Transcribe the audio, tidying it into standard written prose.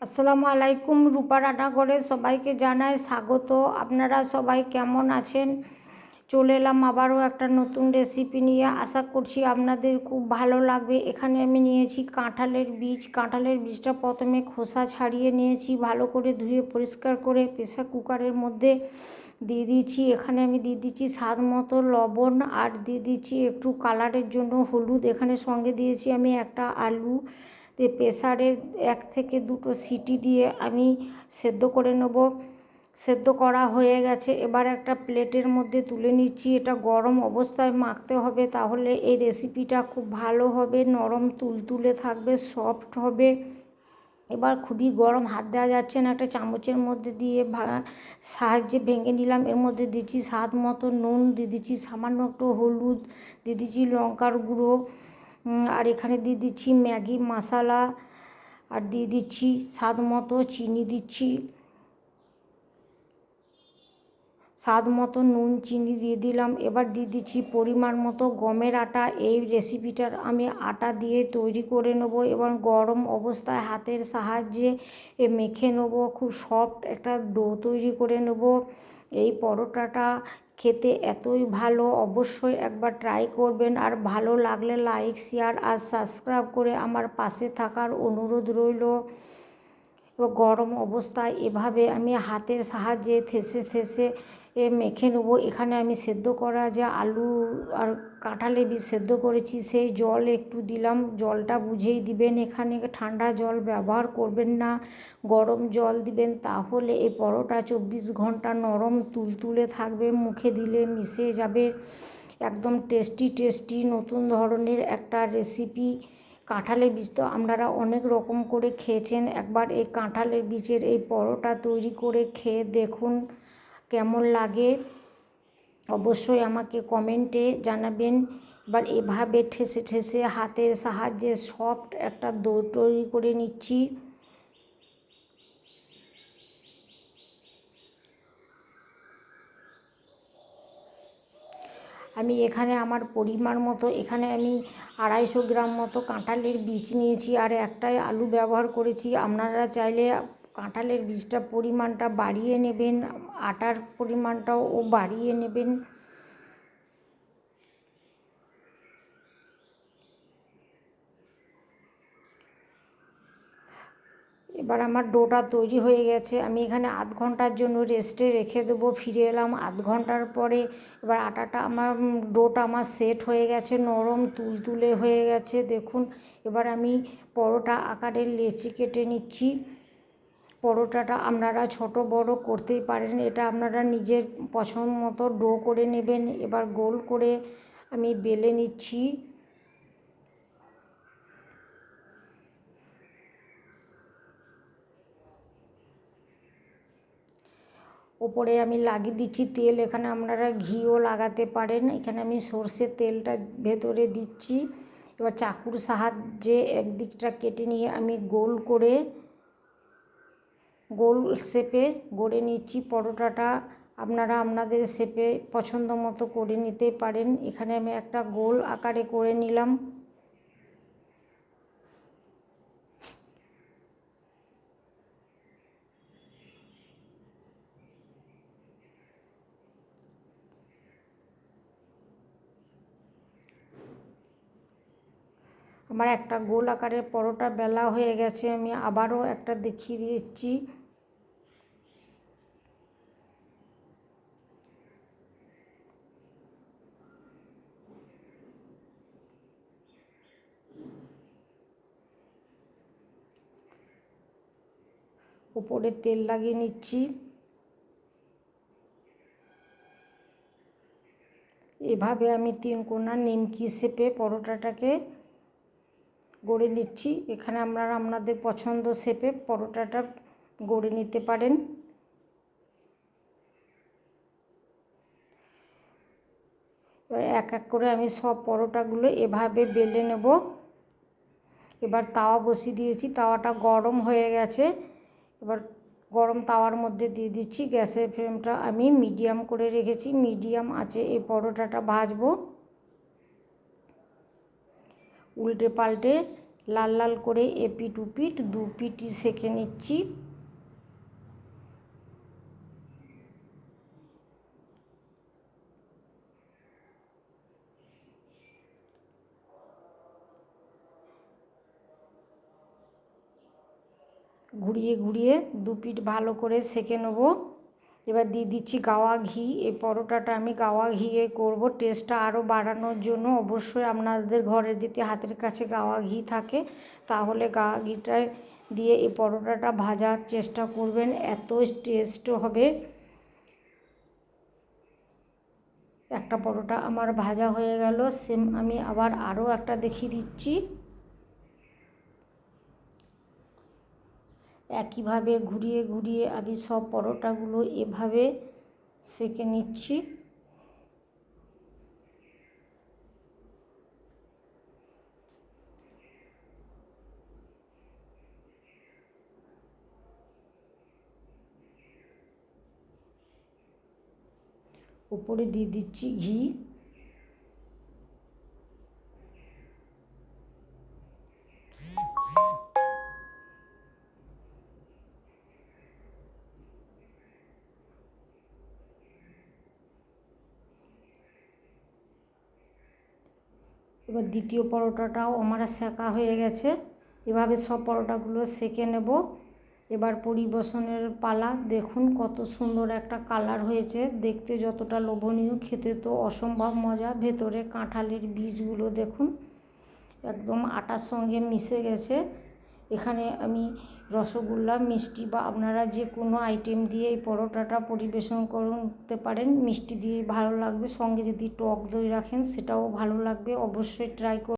আসসালামু আলাইকুম। রূপা রান্নাঘরে সবাইকে জানাই স্বাগত। আপনারা সবাই কেমন আছেন? চলে এলাম আবারও একটা নতুন রেসিপি নিয়ে। আশা করছি আপনাদের খুব ভালো লাগবে। এখানে আমি নিয়েছি কাঁঠালের বীজ। কাঁঠালের বীজটা প্রথমে খোসা ছাড়িয়ে নিয়েছি, ভালো করে ধুয়ে পরিষ্কার করে প্রেসার কুকারের মধ্যে দিয়ে দিচ্ছি। এখানে আমি দিয়ে দিচ্ছি স্বাদ মতো লবণ, আর দিয়ে দিচ্ছি একটু কালারের জন্য হলুদ। এখানে সঙ্গে দিয়েছি আমি একটা আলু। প্রেসারে 1 থেকে 2টো সিটি দিয়ে আমি সেদ্ধ করে নেব। সেদ্ধ করা হয়ে গেছে, এবার একটা প্লেটের মধ্যে তুলে নিচ্ছি। এটা গরম অবস্থায় মাখতে হবে, তাহলে এই রেসিপিটা খুব ভালো হবে, নরম তুলতুলে থাকবে, সফট হবে। এবার খুবই গরম, হাত দেওয়া যাচ্ছে না, একটা চামচের মধ্যে দিয়ে সাহায্যে ভেঙে নিলাম। এর মধ্যে দিচ্ছি স্বাদ মতো নুন, দিয়ে দিচ্ছি সামান্য একটু হলুদ, দিয়ে দিচ্ছি লঙ্কার গুঁড়ো, আর এখানে দিয়ে দিচ্ছি ম্যাগি মশলা, আর দিয়ে দিচ্ছি স্বাদ মতো চিনি, দিচ্ছি স্বাদ মতো নুন চিনি দিয়ে দিলাম। এবার দিয়ে দিচ্ছি পরিমাণ মতো গমের আটা। এই রেসিপিটার আমি আটা দিয়ে তৈরি করে নেব এবং গরম অবস্থায় হাতের সাহায্যে মেখে নেব। খুব সফট একটা ডো তৈরি করে নেব। এই পরোটাটা খেতে এতই ভালো, অবশ্যই একবার ট্রাই করবেন। আর ভালো লাগলে লাইক, শেয়ার আর সাবস্ক্রাইব করে আমার পাশে থাকার অনুরোধ রইল। গরম অবস্থায় এভাবে আমি হাতের সাহায্যে থেসে থেসে মেখে নেবো। এখানে আমি সেদ্ধ করা যে আলু আর কাঁঠালের বীজ সেদ্ধ করেছি, সেই জল একটু দিলাম। জলটা বুঝেই দিবেন, এখানে ঠান্ডা জল ব্যবহার করবেন না, গরম জল দিবেন। তাহলে এই পরোটা 24 ঘন্টা নরম তুলতুলে থাকবে, মুখে দিলে মিশে যাবে। একদম টেস্টি টেস্টি নতুন ধরনের একটা রেসিপি। কাঁঠালের বীজ তো আপনারা অনেক রকম করে খেয়েছেন, একবার এই কাঁঠালের বীজের এই পরোটা তৈরি করে খেয়ে দেখুন কেমন লাগে, অবশ্যই আমাকে কমেন্টে জানাবেন। এবার এভাবে ঠেসে ঠেসে হাতের সাহায্যে সফট একটা ডো তৈরি করে নিচ্ছি। আমি এখানে আমার পরিমাণ মতো, এখানে আমি 250 গ্রাম মতো কাঁঠালের বীজ নিয়েছি, আর একটাই আলু ব্যবহার করেছি। আপনারা চাইলে কাঁঠালের বীজটা পরিমাণটা বাড়িয়ে নেবেন, আটার পরিমাণটাও বাড়িয়ে নেবেন। এবার আমার ডোটা তৈরি হয়ে গেছে। আমি এখানে আধ ঘন্টার জন্য রেস্টে রেখে দেবো। ফিরে এলাম আধ ঘন্টার পরে। এবার আটাটা আমার ডোটা আমার সেট হয়ে গেছে, নরম তুলতুলে হয়ে গেছে দেখুন। এবার আমি পরোটা আকারের লেচি কেটে নিচ্ছি। পরোটাটা আপনারা ছোট বড় করতেই পারেন, এটা আপনারা নিজের পছন্দ মতো ডো করে নেবেন। এবার গোল করে আমি বেলে নিচ্ছি। ওপরে আমি লাগিয়ে দিচ্ছি তেল, এখানে আপনারা ঘিও লাগাতে পারেন। এখানে আমি সর্ষের তেলটা ভেতরে দিচ্ছি। এবার চাকুর সাহায্যে একদিকটা কেটে নিয়ে আমি গোল শেপে গড়ে নিচ্ছি। পরোটাটা আপনারা আপনাদের শেপে পছন্দ মতো করে নিতে পারেন। এখানে আমি একটা গোল আকারে করে নিলাম। আমার একটা গোল আকারের পরোটা বেলা হয়ে গেছে, আমি আবারও একটা দেখিয়ে দিচ্ছি। উপরে তেল লাগিয়ে নিচ্ছি। এভাবে আমি 3 কোণা নিমকি শেপে পরোটাটাকে গড়ে নিচ্ছি। এখানে আপনারা আপনাদের পছন্দ শেপে পরোটাটা গড়ে নিতে পারেন। এবার এক এক করে আমি সব পরোটাগুলো এভাবে বেলে নেব। এবার তাওয়া বসিয়ে দিয়েছি, তাওয়াটা গরম হয়ে গেছে। এবার গরম তাওয়ার মধ্যে দিয়ে দিচ্ছি। গ্যাসের ফ্লেমটা আমি মিডিয়াম করে রেখেছি, মিডিয়াম আঁচে এই পরোটাটা ভাজবো। উল্টে পাল্টে লাল লাল করে এপিট উপিট 2 পিঠই সেঁকে নিচ্ছি। ঘুরিয়ে ঘুরিয়ে 2 পিঠ ভালো করে সেঁকে নেব। এবার দিয়ে দিচ্ছি গাওয়া ঘি। এই পরোটাটা আমি গাওয়া ঘিয়ে করব টেস্টটা আরও বাড়ানোর জন্য। অবশ্যই আপনাদের ঘরে যদি হাতের কাছে গাওয়া ঘি থাকে তাহলে গাওয়া ঘিটা দিয়ে এই পরোটাটা ভাজার চেষ্টা করবেন, এত টেস্ট হবে। একটা পরোটা আমার ভাজা হয়ে গেল, সেম আমি আবার আরও একটা দেখিয়ে দিচ্ছি। একইভাবে ঘুরিয়ে ঘুরিয়ে আমি সব পরোটাগুলো এভাবে সেঁকে নিচ্ছি। উপরে দিয়ে দিচ্ছি ঘি। এবার দ্বিতীয় পরোটাটাও আমার সেঁকা হয়ে গেছে। এভাবে সব পরোটাগুলো সেঁকে নেব। এবার পরিবেশনের পালা। দেখুন কত সুন্দর একটা কালার হয়েছে, দেখতে যতটা লোভনীয়, খেতে তো অসম্ভব মজা। ভেতরে কাঁঠালের বীজগুলো দেখুন একদম আটার সঙ্গে মিশে গেছে। এখানে আমি রসগোল্লা, মিষ্টি বা আপনারা যে কোনো আইটেম দিয়ে এই পরোটাটা পরিবেশন করতে পারেন। মিষ্টি দিয়ে ভালো লাগবে, সঙ্গে যদি টক দই রাখেন সেটাও ভালো লাগবে। অবশ্যই ট্রাই করুন।